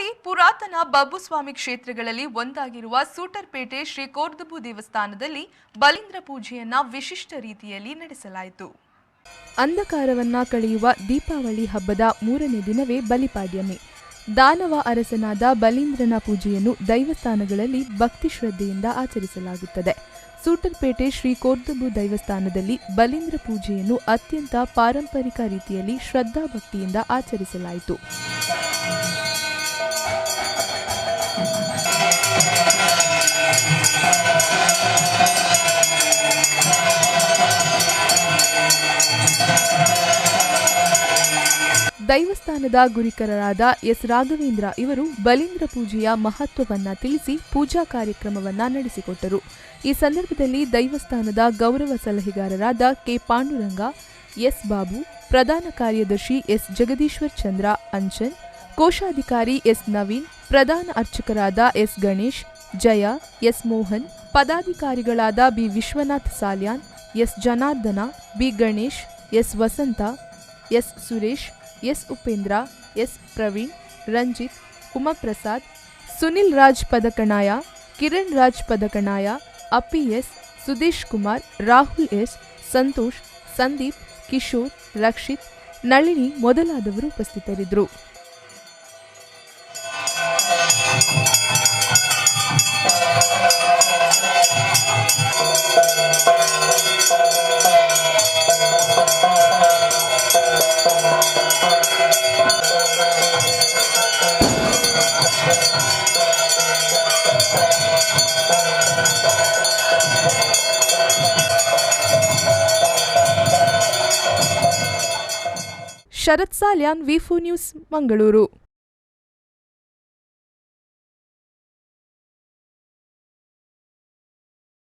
ಅತಿ ಪುರಾತನ ಬಬ್ಬುಸ್ವಾಮಿ ಕ್ಷೇತ್ರಗಳಲ್ಲಿ ಒಂದಾಗಿರುವ ಸೂಟರ್ಪೇಟೆ ಶ್ರೀ ಕೋರ್ದಬ್ಬು ದೇವಸ್ಥಾನದಲ್ಲಿ ಬಲೀಂದ್ರ ಪೂಜೆಯನ್ನ ವಿಶಿಷ್ಟ ರೀತಿಯಲ್ಲಿ ನಡೆಸಲಾಯಿತು. ಅಂಧಕಾರವನ್ನ ಕಳೆಯುವ ದೀಪಾವಳಿ ಹಬ್ಬದ 3ನೇ ದಿನವೇ ಬಲಿಪಾಡ್ಯಮಿ. ದಾನವ ಅರಸನಾದ ಬಲೀಂದ್ರನ ಪೂಜೆಯನ್ನು ದೈವಸ್ಥಾನಗಳಲ್ಲಿ ಭಕ್ತಿ ಶ್ರದ್ಧೆಯಿಂದ ಆಚರಿಸಲಾಗುತ್ತದೆ. ಸೂಟರ್ಪೇಟೆ ಶ್ರೀ ಕೋರ್ದಬ್ಬು ದೇವಸ್ಥಾನದಲ್ಲಿ ಬಲೀಂದ್ರ ಪೂಜೆಯನ್ನು ಅತ್ಯಂತ ಪಾರಂಪರಿಕ ರೀತಿಯಲ್ಲಿ ಶ್ರದ್ಧಾಭಕ್ತಿಯಿಂದ ಆಚರಿಸಲಾಯಿತು. ದೈವಸ್ಥಾನದ ಗುರಿಕರರಾದ ಎಸ್ ರಾಘವೇಂದ್ರ ಇವರು ಬಲೀಂದ್ರ ಪೂಜೆಯ ಮಹತ್ವವನ್ನ ತಿಳಿಸಿ ಪೂಜಾ ಕಾರ್ಯಕ್ರಮವನ್ನ ನಡೆಸಿಕೊಟ್ಟರು. ಈ ಸಂದರ್ಭದಲ್ಲಿ ದೈವಸ್ಥಾನದ ಗೌರವ ಸಲಹೆಗಾರರಾದ ಕೆ ಪಾಂಡುರಂಗ, ಎಸ್ ಬಾಬು, ಪ್ರಧಾನ ಕಾರ್ಯದರ್ಶಿ ಎಸ್ ಜಗದೀಶ್ವರ್ ಚಂದ್ರ ಅಂಚನ್, ಕೋಶಾಧಿಕಾರಿ ಎಸ್ ನವೀನ್, ಪ್ರಧಾನ ಅರ್ಚಕರಾದ ಎಸ್ ಗಣೇಶ್, ಜಯ, ಎಸ್ ಮೋಹನ್, ಪದಾಧಿಕಾರಿಗಳಾದ B Vishwanath Salian, S Janardhana, B Ganesh, S Vasantha, S Suresh, S Upendra, S Praveen, Ranjith, Umaprasad, Sunil Raj Padakanaya, Kiran Raj Padakanaya, Appi S, Sudesh Kumar, Rahul S, Santosh, Sandeep, Kishore, Rakshith, Nalini ಮೊದಲಾದವರು ಉಪಸ್ಥಿತರಿದ್ದರು. Sharath Salian, V4 news, Mangaluru.